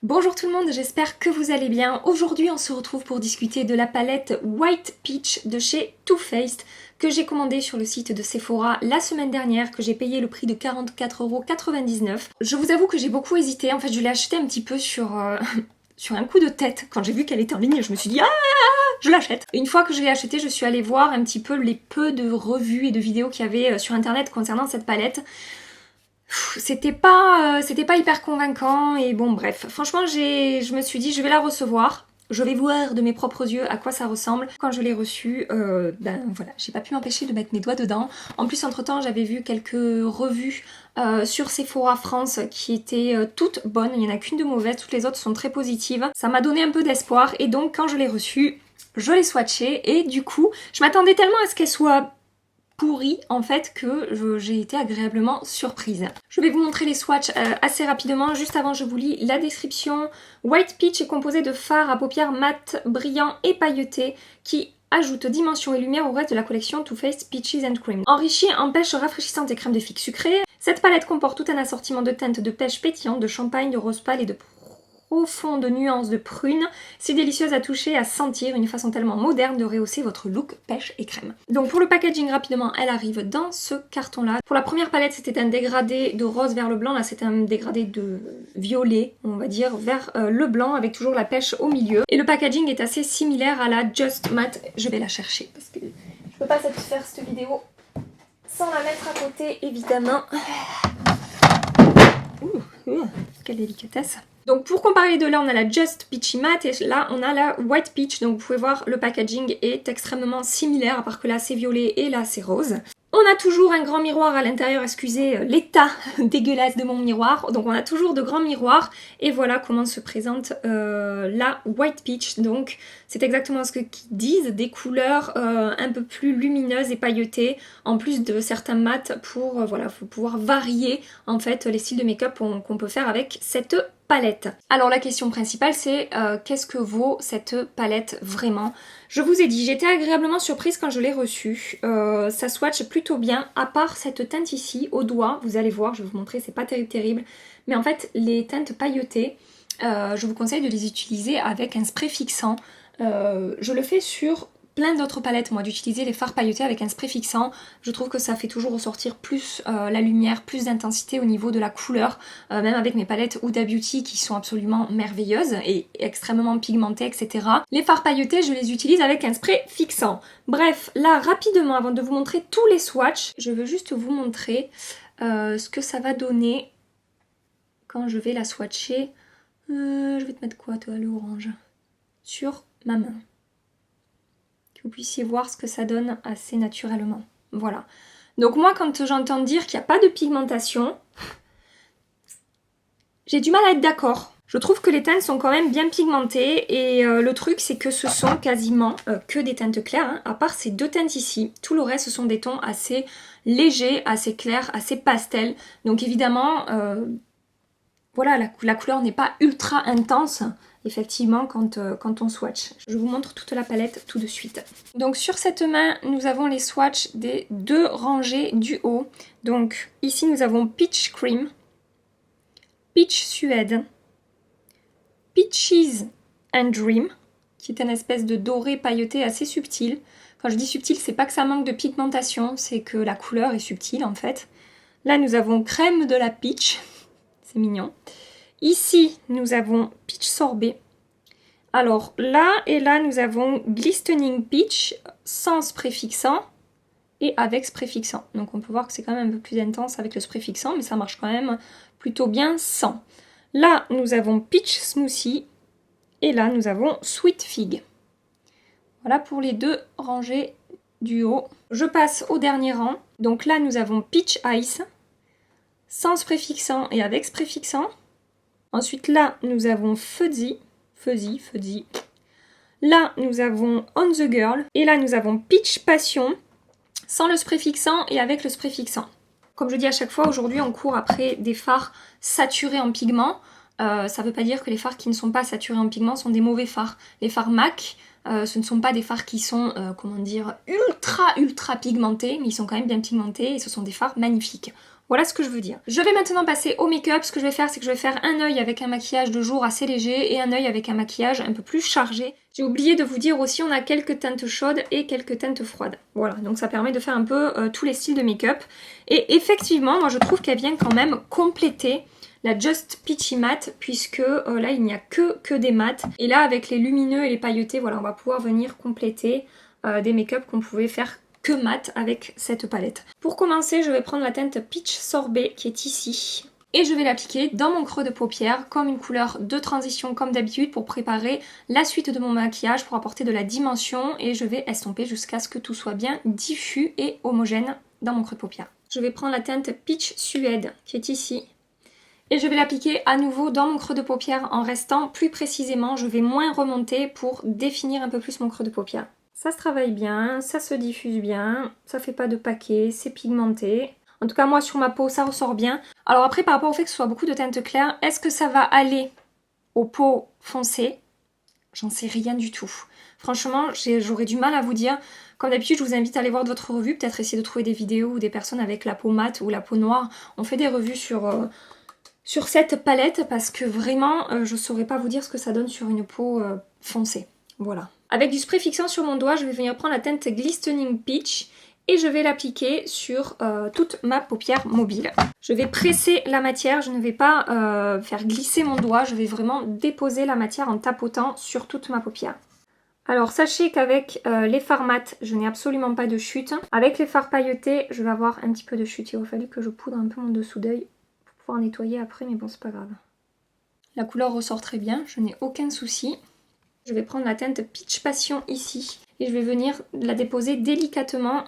Bonjour tout le monde, j'espère que vous allez bien. Aujourd'hui on se retrouve pour discuter de la palette White Peach de chez Too Faced que j'ai commandée sur le site de Sephora la semaine dernière, que j'ai payé le prix de 44,99 €. Je vous avoue que j'ai beaucoup hésité, en fait je l'ai acheté un petit peu sur, sur un coup de tête. Quand j'ai vu qu'elle était en ligne, je me suis dit « Ah, je l'achète !» Une fois que je l'ai achetée, je suis allée voir un petit peu les peu de revues et de vidéos qu'il y avait sur internet concernant cette palette. C'était pas hyper convaincant et bon bref, franchement je me suis dit je vais la recevoir, je vais voir de mes propres yeux à quoi ça ressemble. Quand je l'ai reçue, ben voilà, j'ai pas pu m'empêcher de mettre mes doigts dedans. En plus entre temps j'avais vu quelques revues sur Sephora France qui étaient toutes bonnes, il n'y en a qu'une de mauvaise, toutes les autres sont très positives. Ça m'a donné un peu d'espoir et donc quand je l'ai reçue, je l'ai swatchée et du coup je m'attendais tellement à ce qu'elle soit pourri en fait que j'ai été agréablement surprise. Je vais vous montrer les swatchs assez rapidement. Juste avant je vous lis la description. White Peach est composé de fards à paupières mat, brillants et pailletés qui ajoutent dimension et lumière au reste de la collection Too Faced Peaches and Cream. Enrichi en pêche rafraîchissante et crème de figue sucrée, cette palette comporte tout un assortiment de teintes de pêche pétillante, de champagne, de rose pâle et de profondes nuances de prune, si délicieuse à toucher, à sentir, une façon tellement moderne de rehausser votre look pêche et crème. Donc pour le packaging rapidement, elle arrive dans ce carton là. Pour la première palette c'était un dégradé de rose vers le blanc, là c'est un dégradé de violet on va dire vers le blanc avec toujours la pêche au milieu. Et le packaging est assez similaire à la Just Matte, je vais la chercher parce que je peux pas faire cette vidéo sans la mettre à côté évidemment. Quelle délicatesse. Donc pour comparer les deux, là on a la Just Peachy Matte et là on a la White Peach. Donc vous pouvez voir le packaging est extrêmement similaire, à part que là c'est violet et là c'est rose. On a toujours un grand miroir à l'intérieur, excusez l'état dégueulasse de mon miroir. Donc on a toujours de grands miroirs et voilà comment se présente la White Peach. Donc c'est exactement ce qu'ils disent, des couleurs un peu plus lumineuses et pailletées, en plus de certains mats pour voilà, faut pouvoir varier en fait les styles de make-up qu'on peut faire avec cette palette. Alors la question principale c'est qu'est-ce que vaut cette palette vraiment? Je vous ai dit, j'étais agréablement surprise quand je l'ai reçue. Ça swatch plutôt bien, à part cette teinte ici, au doigt, vous allez voir, je vais vous montrer, c'est pas terrible. Mais en fait, les teintes pailletées, je vous conseille de les utiliser avec un spray fixant. Je le fais sur plein d'autres palettes, moi, d'utiliser les fards pailletés avec un spray fixant. Je trouve que ça fait toujours ressortir plus la lumière, plus d'intensité au niveau de la couleur, même avec mes palettes Huda Beauty qui sont absolument merveilleuses et extrêmement pigmentées, etc. Les fards pailletés, je les utilise avec un spray fixant. Bref, là, rapidement, avant de vous montrer tous les swatchs, je veux juste vous montrer ce que ça va donner quand je vais la swatcher. Je vais te mettre quoi, toi, le orange? Sur ma main. Vous puissiez voir ce que ça donne assez naturellement. Voilà. Donc moi, quand j'entends dire qu'il n'y a pas de pigmentation, j'ai du mal à être d'accord. Je trouve que les teintes sont quand même bien pigmentées et le truc c'est que ce sont quasiment que des teintes claires, hein, à part ces deux teintes ici. Tout le reste ce sont des tons assez légers, assez clairs, assez pastels. Donc évidemment, voilà, la couleur n'est pas ultra intense. Effectivement quand on swatch. Je vous montre toute la palette tout de suite. Donc sur cette main, nous avons les swatchs des deux rangées du haut. Donc ici nous avons Peach Cream, Peach Suède, Peaches and Dream, qui est une espèce de doré pailleté assez subtil. Quand je dis subtil, c'est pas que ça manque de pigmentation, c'est que la couleur est subtile en fait. Là nous avons Crème de la Peach, c'est mignon. Ici, nous avons Peach Sorbet. Alors là et là, nous avons Glistening Peach sans spray fixant et avec spray fixant. Donc on peut voir que c'est quand même un peu plus intense avec le spray fixant, mais ça marche quand même plutôt bien sans. Là, nous avons Peach Smoothie et là, nous avons Sweet Fig. Voilà pour les deux rangées du haut. Je passe au dernier rang. Donc là, nous avons Peach Ice sans spray fixant et avec spray fixant. Ensuite, là, nous avons Fuzzy. Là, nous avons On the Girl. Et là, nous avons Peach Passion, sans le spray fixant et avec le spray fixant. Comme je dis à chaque fois, aujourd'hui, on court après des fards saturés en pigments. Ça ne veut pas dire que les fards qui ne sont pas saturés en pigments sont des mauvais fards. Les fards MAC, ce ne sont pas des fards qui sont, comment dire, ultra pigmentés, mais ils sont quand même bien pigmentés et ce sont des fards magnifiques. Voilà ce que je veux dire. Je vais maintenant passer au make-up. Ce que je vais faire, c'est que je vais faire un œil avec un maquillage de jour assez léger et un œil avec un maquillage un peu plus chargé. J'ai oublié de vous dire aussi, on a quelques teintes chaudes et quelques teintes froides. Voilà, donc ça permet de faire un peu tous les styles de make-up. Et effectivement, moi je trouve qu'elle vient quand même compléter la Just Peachy Matte, puisque là il n'y a que des mattes. Et là avec les lumineux et les pailletés, voilà, on va pouvoir venir compléter des make-up qu'on pouvait faire que mat avec cette palette. Pour commencer, je vais prendre la teinte Peach Sorbet qui est ici. Et je vais l'appliquer dans mon creux de paupière comme une couleur de transition comme d'habitude pour préparer la suite de mon maquillage, pour apporter de la dimension, et je vais estomper jusqu'à ce que tout soit bien diffus et homogène dans mon creux de paupière. Je vais prendre la teinte Peach Suède qui est ici. Et je vais l'appliquer à nouveau dans mon creux de paupière en restant plus précisément. Je vais moins remonter pour définir un peu plus mon creux de paupière. Ça se travaille bien, ça se diffuse bien, ça fait pas de paquet, c'est pigmenté. En tout cas, moi, sur ma peau, ça ressort bien. Alors après, par rapport au fait que ce soit beaucoup de teintes claires, est-ce que ça va aller aux peaux foncées? J'en sais rien du tout. Franchement, j'aurais du mal à vous dire. Comme d'habitude, je vous invite à aller voir d'autres revues, peut-être essayer de trouver des vidéos où des personnes avec la peau mate ou la peau noire ont fait des revues sur cette palette, parce que vraiment, je saurais pas vous dire ce que ça donne sur une peau foncée. Voilà. Avec du spray fixant sur mon doigt, je vais venir prendre la teinte Glistening Peach et je vais l'appliquer sur toute ma paupière mobile. Je vais presser la matière, je ne vais pas faire glisser mon doigt, je vais vraiment déposer la matière en tapotant sur toute ma paupière. Alors sachez qu'avec les fards mat, je n'ai absolument pas de chute. Avec les fards pailletés, je vais avoir un petit peu de chute. Il aurait fallu que je poudre un peu mon dessous d'œil pour pouvoir nettoyer après, mais bon, c'est pas grave. La couleur ressort très bien, je n'ai aucun souci. Je vais prendre la teinte Peach Passion ici et je vais venir la déposer délicatement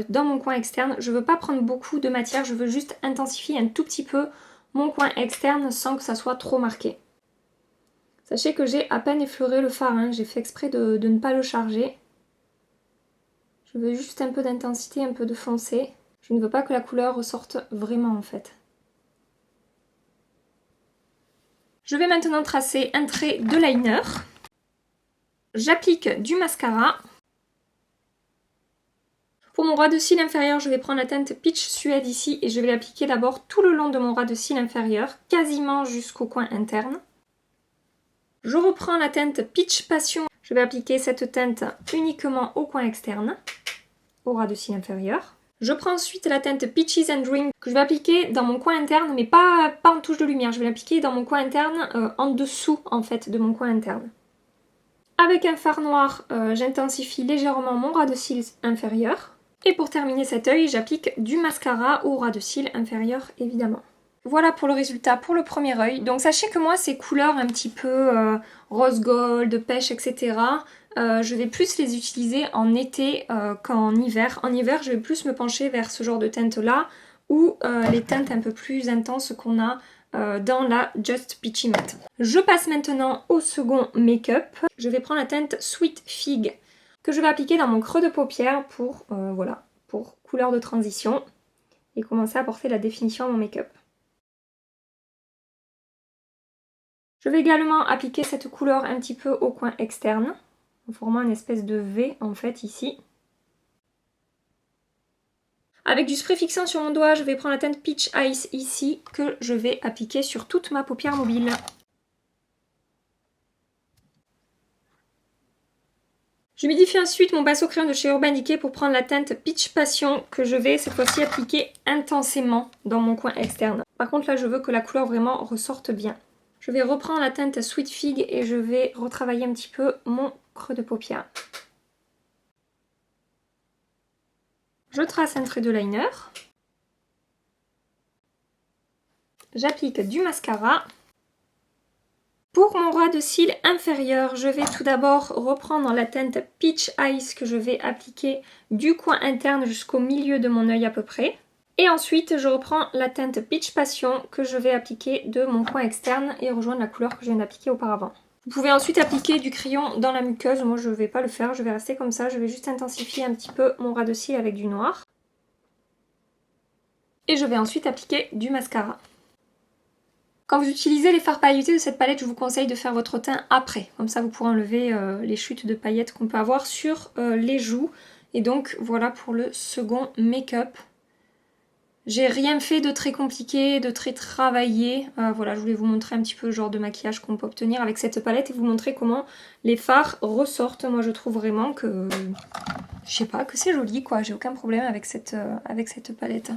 dans mon coin externe. Je ne veux pas prendre beaucoup de matière, je veux juste intensifier un tout petit peu mon coin externe sans que ça soit trop marqué. Sachez que j'ai à peine effleuré le fard, hein. J'ai fait exprès de ne pas le charger. Je veux juste un peu d'intensité, un peu de foncé. Je ne veux pas que la couleur ressorte vraiment en fait. Je vais maintenant tracer un trait de liner. J'applique du mascara. Pour mon ras de cils inférieur, je vais prendre la teinte Peach Suède ici et je vais l'appliquer d'abord tout le long de mon ras de cils inférieur, quasiment jusqu'au coin interne. Je reprends la teinte Peach Passion. Je vais appliquer cette teinte uniquement au coin externe, au ras de cils inférieur. Je prends ensuite la teinte Peaches and Dream que je vais appliquer dans mon coin interne, mais pas en touche de lumière. Je vais l'appliquer dans mon coin interne, en dessous en fait de mon coin interne. Avec un fard noir, j'intensifie légèrement mon ras de cils inférieur. Et pour terminer cet œil, j'applique du mascara au ras de cils inférieur évidemment. Voilà pour le résultat pour le premier œil. Donc sachez que moi ces couleurs un petit peu rose gold, pêche, etc. Je vais plus les utiliser en été qu'en hiver. En hiver, je vais plus me pencher vers ce genre de teinte là ou les teintes un peu plus intenses qu'on a dans la Just Peachy Matte. Je passe maintenant au second make-up. Je vais prendre la teinte Sweet Fig que je vais appliquer dans mon creux de paupière pour, voilà, pour couleur de transition et commencer à apporter la définition à mon make-up. Je vais également appliquer cette couleur un petit peu au coin externe, en formant une espèce de V en fait ici. Avec du spray fixant sur mon doigt, je vais prendre la teinte Peach Ice ici, que je vais appliquer sur toute ma paupière mobile. J'humidifie ensuite mon pinceau crayon de chez Urban Decay pour prendre la teinte Peach Passion, que je vais cette fois-ci appliquer intensément dans mon coin externe. Par contre là, je veux que la couleur vraiment ressorte bien. Je vais reprendre la teinte Sweet Fig et je vais retravailler un petit peu mon creux de paupière. Je trace un trait de liner. J'applique du mascara. Pour mon ras de cils inférieur, je vais tout d'abord reprendre la teinte Peach Ice que je vais appliquer du coin interne jusqu'au milieu de mon œil à peu près. Et ensuite, je reprends la teinte Peach Passion que je vais appliquer de mon coin externe et rejoindre la couleur que je viens d'appliquer auparavant. Vous pouvez ensuite appliquer du crayon dans la muqueuse. Moi, je ne vais pas le faire, je vais rester comme ça. Je vais juste intensifier un petit peu mon ras de cils avec du noir. Et je vais ensuite appliquer du mascara. Quand vous utilisez les fards pailletés de cette palette, je vous conseille de faire votre teint après. Comme ça, vous pourrez enlever les chutes de paillettes qu'on peut avoir sur les joues. Et donc, voilà pour le second make-up. J'ai rien fait de très compliqué, de très travaillé. Voilà, je voulais vous montrer un petit peu le genre de maquillage qu'on peut obtenir avec cette palette et vous montrer comment les fards ressortent. Moi je trouve vraiment que, je sais pas, que c'est joli quoi. J'ai aucun problème avec cette palette.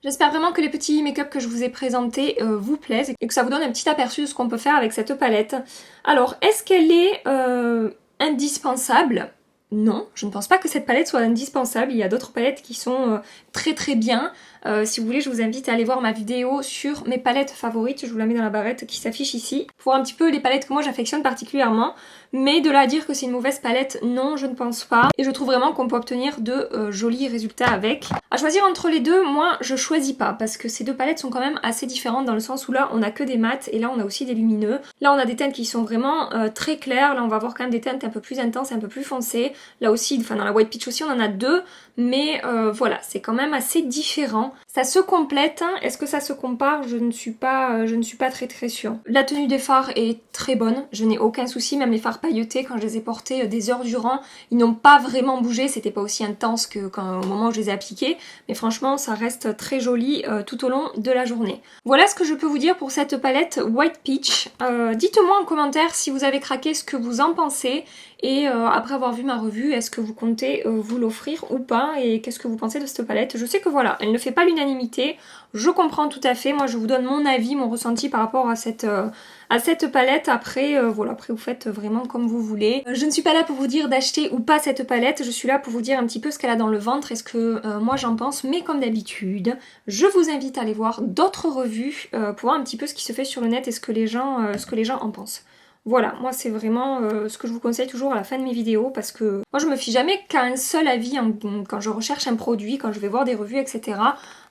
J'espère vraiment que les petits make-up que je vous ai présentés vous plaisent et que ça vous donne un petit aperçu de ce qu'on peut faire avec cette palette. Alors, est-ce qu'elle est indispensable? Non, je ne pense pas que cette palette soit indispensable. Il y a d'autres palettes qui sont très très bien. Si vous voulez, je vous invite à aller voir ma vidéo sur mes palettes favorites. Je vous la mets dans la barrette qui s'affiche ici. Pour un petit peu les palettes que moi j'affectionne particulièrement. Mais de là à dire que c'est une mauvaise palette, non, je ne pense pas. Et je trouve vraiment qu'on peut obtenir de jolis résultats avec. À choisir entre les deux, moi je choisis pas. Parce que ces deux palettes sont quand même assez différentes dans le sens où là on a que des mats et là on a aussi des lumineux. Là on a des teintes qui sont vraiment très claires. Là on va avoir quand même des teintes un peu plus intenses, un peu plus foncées. Là aussi, enfin dans la White Peach aussi on en a deux. Mais voilà, c'est quand même assez différent. Ça se complète, hein. Est-ce que ça se compare? Je ne suis pas très sûre. La tenue des fards est très bonne, je n'ai aucun souci, même les fards pailletés, quand je les ai portés des heures durant, ils n'ont pas vraiment bougé, c'était pas aussi intense que au moment où je les ai appliqués, mais franchement ça reste très joli tout au long de la journée. Voilà ce que je peux vous dire pour cette palette White Peach. Dites-moi en commentaire si vous avez craqué, ce que vous en pensez, et après avoir vu ma revue, est-ce que vous comptez vous l'offrir ou pas, et qu'est-ce que vous pensez de cette palette? Je sais que voilà, elle ne fait pas l'unanimité, je comprends tout à fait, moi je vous donne mon avis, mon ressenti par rapport à cette palette. Après, voilà, après vous faites vraiment comme vous voulez. Je ne suis pas là pour vous dire d'acheter ou pas cette palette, je suis là pour vous dire un petit peu ce qu'elle a dans le ventre et ce que moi j'en pense, mais comme d'habitude, je vous invite à aller voir d'autres revues pour voir un petit peu ce qui se fait sur le net et ce que les gens en pensent. Voilà, moi c'est vraiment ce que je vous conseille toujours à la fin de mes vidéos parce que moi je me fie jamais qu'à un seul avis quand je recherche un produit, quand je vais voir des revues, etc.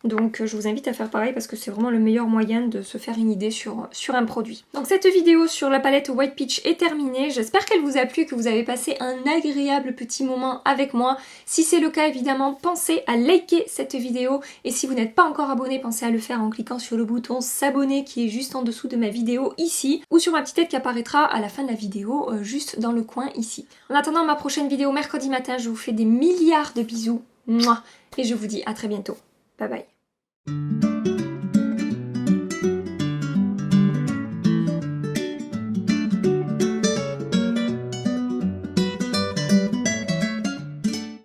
Donc je vous invite à faire pareil parce que c'est vraiment le meilleur moyen de se faire une idée sur un produit. Donc cette vidéo sur la palette White Peach est terminée. J'espère qu'elle vous a plu et que vous avez passé un agréable petit moment avec moi. Si c'est le cas, évidemment, pensez à liker cette vidéo. Et si vous n'êtes pas encore abonné, pensez à le faire en cliquant sur le bouton s'abonner qui est juste en dessous de ma vidéo ici. Ou sur ma petite tête qui apparaîtra à la fin de la vidéo, juste dans le coin ici. En attendant ma prochaine vidéo mercredi matin, je vous fais des milliards de bisous. Mouah, et je vous dis à très bientôt. Bye bye.